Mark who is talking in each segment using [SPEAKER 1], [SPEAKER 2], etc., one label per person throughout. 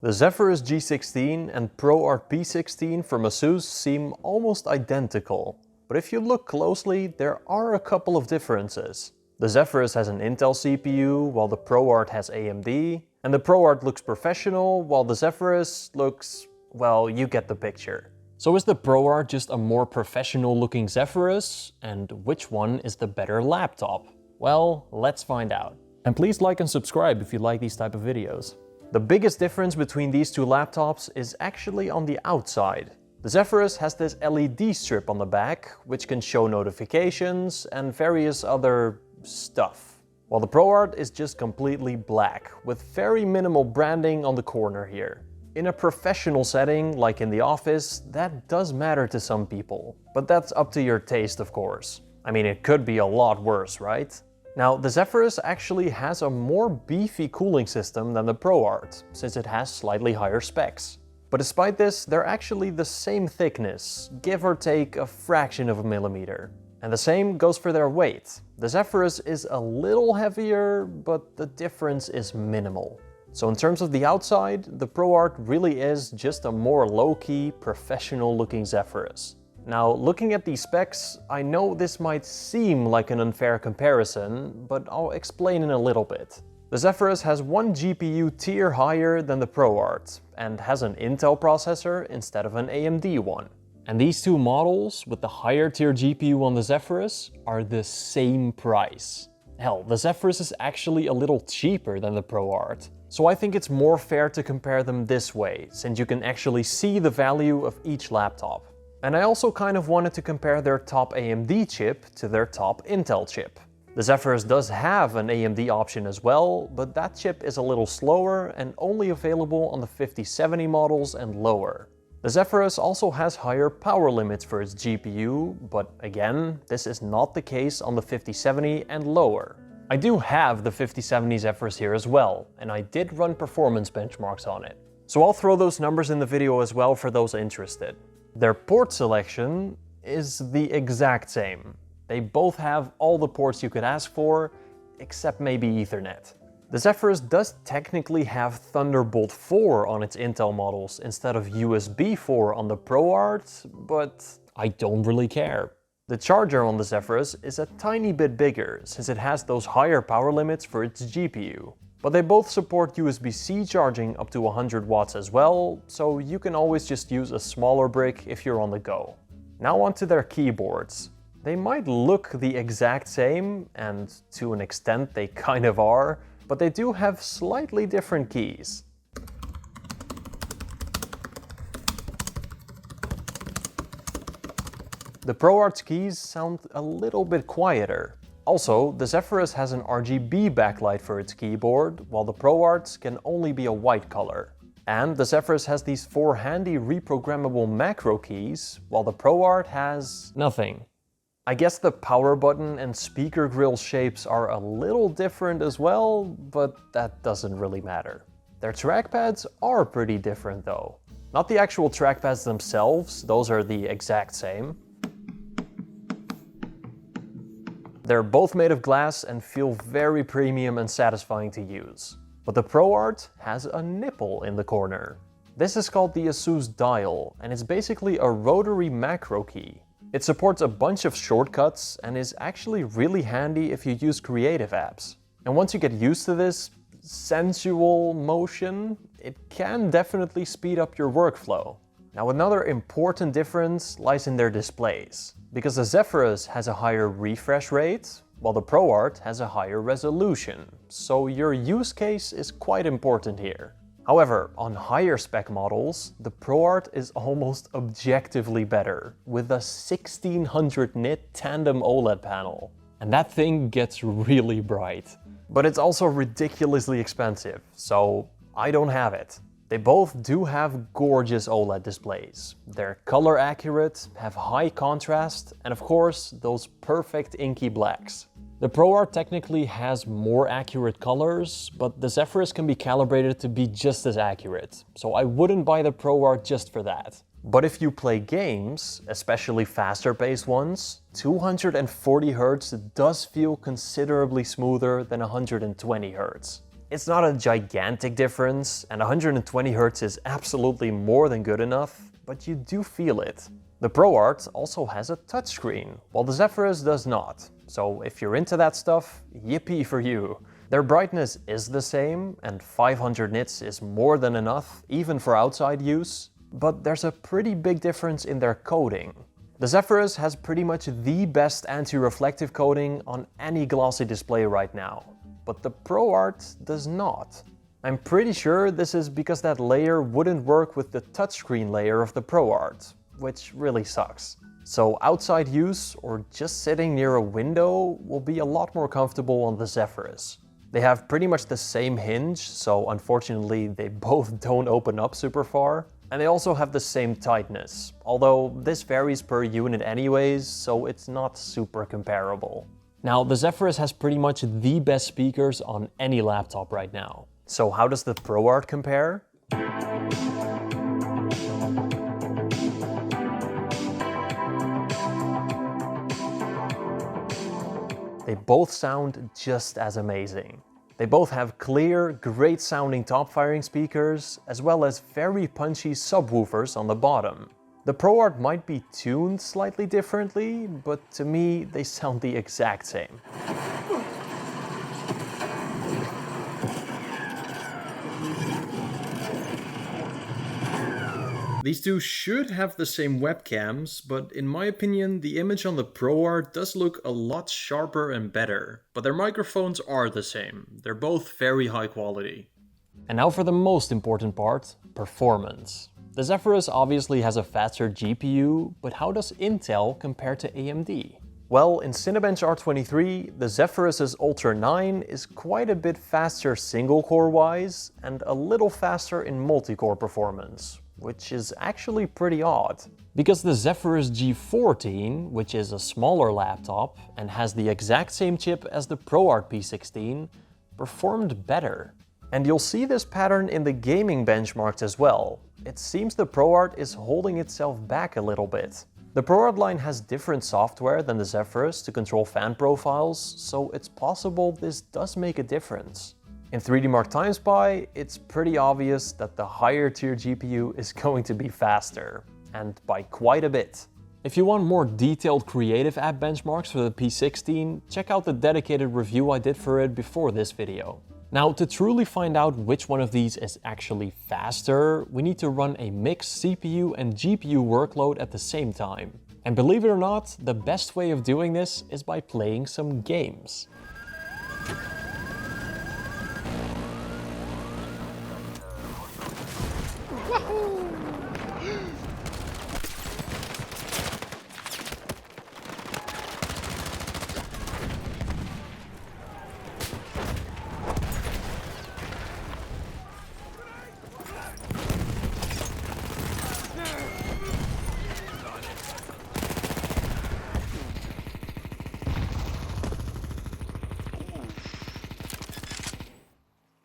[SPEAKER 1] The Zephyrus G16 and ProArt P16 from Asus seem almost identical, but if you look closely, there are a couple of differences. The Zephyrus has an Intel CPU, while the ProArt has AMD, and the ProArt looks professional, while the Zephyrus looks, well, you get the picture. So is the ProArt just a more professional looking Zephyrus? And which one is the better laptop? Well, let's find out. And please like and subscribe if you like these type of videos. The biggest difference between these two laptops is actually on the outside. The Zephyrus has this LED strip on the back, which can show notifications and various other stuff. While the ProArt is just completely black, with very minimal branding on the corner here. In a professional setting, like in the office, that does matter to some people. But that's up to your taste, of course. I mean, it could be a lot worse, right? Now, the Zephyrus actually has a more beefy cooling system than the ProArt, since it has slightly higher specs. But despite this, they're actually the same thickness, give or take a fraction of a millimeter. And the same goes for their weight. The Zephyrus is a little heavier, but the difference is minimal. So in terms of the outside, the ProArt really is just a more low-key, professional-looking Zephyrus. Now, looking at these specs, I know this might seem like an unfair comparison, but I'll explain in a little bit. The Zephyrus has one GPU tier higher than the ProArt, and has an Intel processor instead of an AMD one. And these two models, with the higher tier GPU on the Zephyrus, are the same price. Hell, the Zephyrus is actually a little cheaper than the ProArt. So I think it's more fair to compare them this way, since you can actually see the value of each laptop. And I also kind of wanted to compare their top AMD chip to their top Intel chip. The Zephyrus does have an AMD option as well, but that chip is a little slower and only available on the 5070 models and lower. The Zephyrus also has higher power limits for its GPU, but again, this is not the case on the 5070 and lower. I do have the 5070 Zephyrus here as well, and I did run performance benchmarks on it. So I'll throw those numbers in the video as well for those interested. Their port selection is the exact same. They both have all the ports you could ask for, except maybe Ethernet. The Zephyrus does technically have Thunderbolt 4 on its Intel models instead of USB 4 on the ProArt, but I don't really care. The charger on the Zephyrus is a tiny bit bigger, since it has those higher power limits for its GPU. But they both support USB-C charging up to 100 watts as well, so you can always just use a smaller brick if you're on the go. Now onto their keyboards. They might look the exact same, and to an extent they kind of are, but they do have slightly different keys. The ProArt's keys sound a little bit quieter. Also, the Zephyrus has an RGB backlight for its keyboard, while the ProArt's can only be a white color. And the Zephyrus has these 4 handy reprogrammable macro keys, while the ProArt has nothing. I guess the power button and speaker grill shapes are a little different as well, but that doesn't really matter. Their trackpads are pretty different though. Not the actual trackpads themselves, those are the exact same. They're both made of glass and feel very premium and satisfying to use. But the ProArt has a nipple in the corner. This is called the Asus dial, and it's basically a rotary macro key. It supports a bunch of shortcuts and is actually really handy if you use creative apps. And once you get used to this sensual motion, it can definitely speed up your workflow. Now, another important difference lies in their displays, because the Zephyrus has a higher refresh rate, while the ProArt has a higher resolution, so your use case is quite important here. However, on higher spec models, the ProArt is almost objectively better, with a 1600 nit tandem OLED panel. And that thing gets really bright. But it's also ridiculously expensive, so I don't have it. They both do have gorgeous OLED displays. They're color accurate, have high contrast, and of course, those perfect inky blacks. The ProArt technically has more accurate colors, but the Zephyrus can be calibrated to be just as accurate, so I wouldn't buy the ProArt just for that. But if you play games, especially faster paced ones, 240Hz does feel considerably smoother than 120Hz. It's not a gigantic difference, and 120Hz is absolutely more than good enough, but you do feel it. The ProArt also has a touchscreen, while the Zephyrus does not. So if you're into that stuff, yippee for you. Their brightness is the same, and 500 nits is more than enough, even for outside use, but there's a pretty big difference in their coating. The Zephyrus has pretty much the best anti-reflective coating on any glossy display right now, but the ProArt does not. I'm pretty sure this is because that layer wouldn't work with the touchscreen layer of the ProArt, which really sucks. So outside use or just sitting near a window will be a lot more comfortable on the Zephyrus. They have pretty much the same hinge, so unfortunately they both don't open up super far. And they also have the same tightness, although this varies per unit anyways, so it's not super comparable. Now, the Zephyrus has pretty much the best speakers on any laptop right now. So how does the ProArt compare? They both sound just as amazing. They both have clear, great sounding top-firing speakers, as well as very punchy subwoofers on the bottom. The ProArt might be tuned slightly differently, but to me, they sound the exact same. These two should have the same webcams, but in my opinion, the image on the ProArt does look a lot sharper and better. But their microphones are the same. They're both very high quality. And now for the most important part, performance. The Zephyrus obviously has a faster GPU, but how does Intel compare to AMD? Well, in Cinebench R23, the Zephyrus's Ultra 9 is quite a bit faster single-core wise, and a little faster in multi-core performance, which is actually pretty odd. Because the Zephyrus G14, which is a smaller laptop and has the exact same chip as the ProArt P16, performed better. And you'll see this pattern in the gaming benchmarks as well. It seems the ProArt is holding itself back a little bit. The ProArt line has different software than the Zephyrus to control fan profiles, so it's possible this does make a difference. In 3D Mark TimeSpy, it's pretty obvious that the higher tier GPU is going to be faster, and by quite a bit. If you want more detailed creative app benchmarks for the P16, check out the dedicated review I did for it before this video. Now, to truly find out which one of these is actually faster, we need to run a mixed CPU and GPU workload at the same time. And believe it or not, the best way of doing this is by playing some games.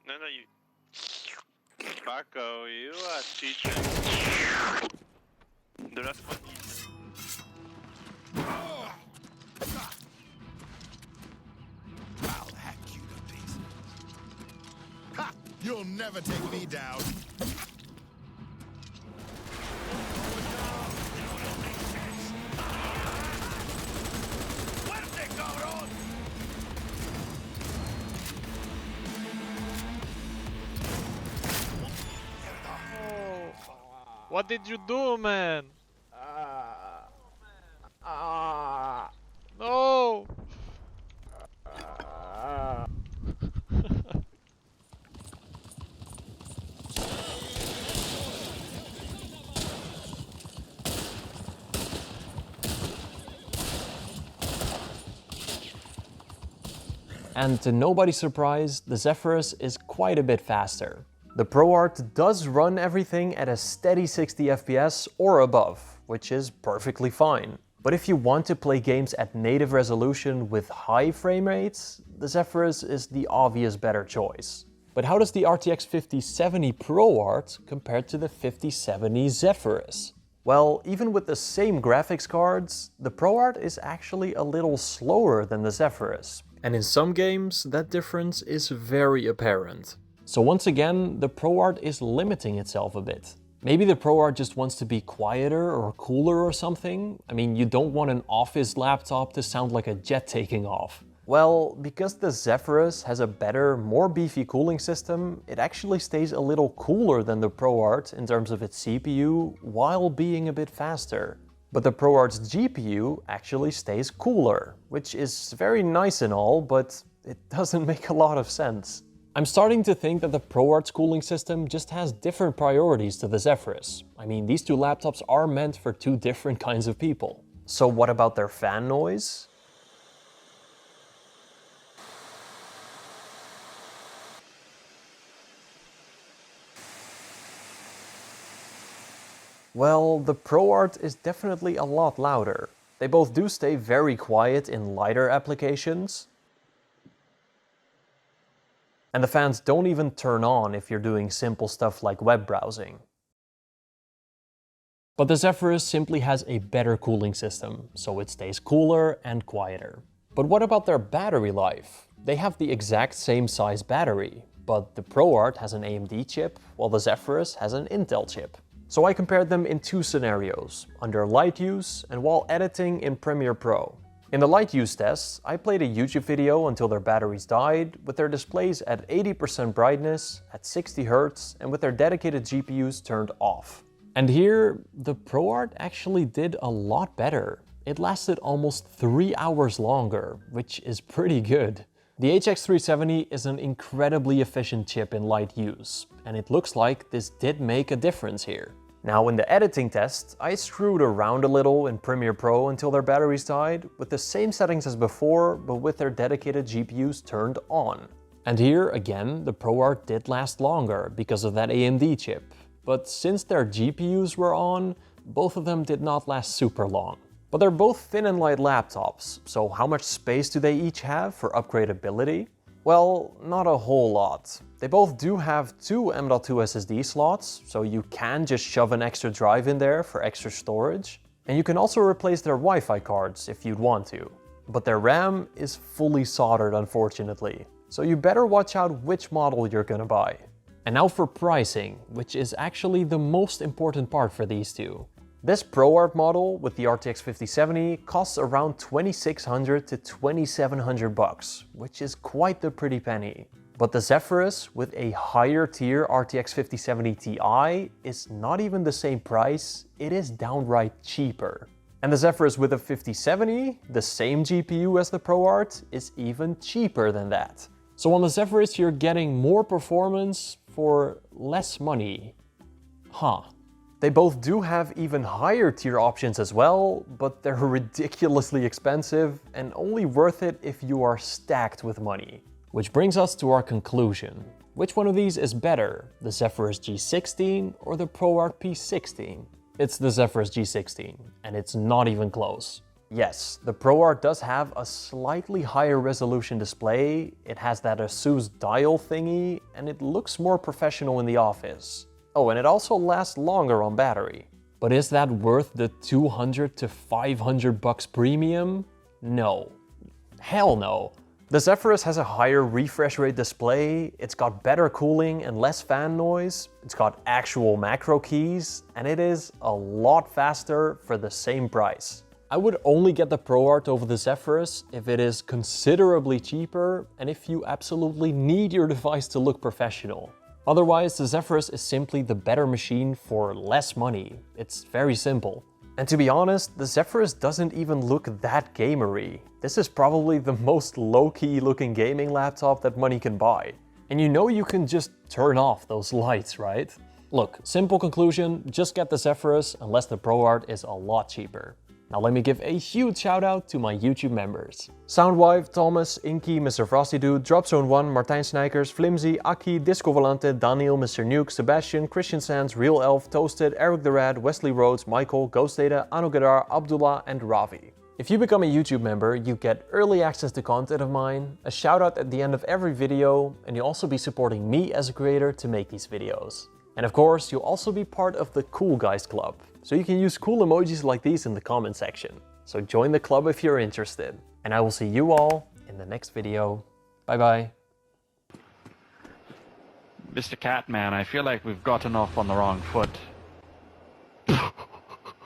[SPEAKER 2] No, you... Paco, you are teaching. The rest one.
[SPEAKER 3] I'll hack you to pieces. Ha! You'll never take me down.
[SPEAKER 4] What did you do, man? No!
[SPEAKER 1] And to nobody's surprise, the Zephyrus is quite a bit faster. The ProArt does run everything at a steady 60 FPS or above, which is perfectly fine. But if you want to play games at native resolution with high frame rates, the Zephyrus is the obvious better choice. But how does the RTX 5070 ProArt compare to the 5070 Zephyrus? Well, even with the same graphics cards, the ProArt is actually a little slower than the Zephyrus, And in some games, that difference is very apparent. So once again, the ProArt is limiting itself a bit. Maybe the ProArt just wants to be quieter or cooler or something. I mean, you don't want an office laptop to sound like a jet taking off. Well, because the Zephyrus has a better, more beefy cooling system, it actually stays a little cooler than the ProArt in terms of its CPU, while being a bit faster. But the ProArt's GPU actually stays cooler, which is very nice and all, but it doesn't make a lot of sense. I'm starting to think that the ProArt's cooling system just has different priorities to the Zephyrus. I mean, these two laptops are meant for two different kinds of people. So what about their fan noise? Well, the ProArt is definitely a lot louder. They both do stay very quiet in lighter applications. And the fans don't even turn on if you're doing simple stuff like web browsing. But the Zephyrus simply has a better cooling system, so it stays cooler and quieter. But what about their battery life? They have the exact same size battery, but the ProArt has an AMD chip, while the Zephyrus has an Intel chip. So I compared them in two scenarios, under light use and while editing in Premiere Pro. In the light use tests, I played a YouTube video until their batteries died, with their displays at 80% brightness, at 60 Hz, and with their dedicated GPUs turned off. And here, the ProArt actually did a lot better. It lasted almost 3 hours longer, which is pretty good. The HX370 is an incredibly efficient chip in light use, and it looks like this did make a difference here. Now in the editing test, I screwed around a little in Premiere Pro until their batteries died, with the same settings as before, but with their dedicated GPUs turned on. And here, again, the ProArt did last longer because of that AMD chip. But since their GPUs were on, both of them did not last super long. But they're both thin and light laptops, so how much space do they each have for upgradeability? Well, not a whole lot. They both do have two M.2 SSD slots, so you can just shove an extra drive in there for extra storage. And you can also replace their Wi-Fi cards if you'd want to. But their RAM is fully soldered, unfortunately, so you better watch out which model you're gonna buy. And now for pricing, which is actually the most important part for these two. This ProArt model with the RTX 5070 costs around $2,600 to $2,700, which is quite the pretty penny. But the Zephyrus with a higher tier RTX 5070 Ti is not even the same price, it is downright cheaper. And the Zephyrus with a 5070, the same GPU as the ProArt, is even cheaper than that. So on the Zephyrus you're getting more performance for less money. Huh. They both do have even higher tier options as well, but they're ridiculously expensive and only worth it if you are stacked with money. Which brings us to our conclusion. Which one of these is better, the Zephyrus G16 or the ProArt P16? It's the Zephyrus G16, and it's not even close. Yes, the ProArt does have a slightly higher resolution display, it has that Asus dial thingy, and it looks more professional in the office. Oh, and it also lasts longer on battery. But is that worth the $200 to $500 premium? No. Hell no. The Zephyrus has a higher refresh rate display, it's got better cooling and less fan noise, it's got actual macro keys, and it is a lot faster for the same price. I would only get the ProArt over the Zephyrus if it is considerably cheaper and if you absolutely need your device to look professional. Otherwise, the Zephyrus is simply the better machine for less money. It's very simple. And to be honest, the Zephyrus doesn't even look that gamery. This is probably the most low-key looking gaming laptop that money can buy. And you know you can just turn off those lights, right? Look, simple conclusion, just get the Zephyrus unless the ProArt is a lot cheaper. Now let me give a huge shout out to my YouTube members. Soundwife, Thomas, Inky, Mr. Frosty Dude, Dropzone1, Martijn Snijkers, Flimsy, Aki, Disco Volante, Daniel, Mr. Nuke, Sebastian, Christian Sands, Real Elf, Toasted, Eric the Rad, Wesley Rhodes, Michael, Ghost Data, Anu Gadar, Abdullah, and Ravi. If you become a YouTube member, you get early access to content of mine, a shout out at the end of every video, and you'll also be supporting me as a creator to make these videos. And of course, you'll also be part of the Cool Guys Club, so you can use cool emojis like these in the comment section. So join the club if you're interested. And I will see you all in in the next video. Bye bye.
[SPEAKER 5] Mr. Catman, I feel like we've gotten off on the wrong foot.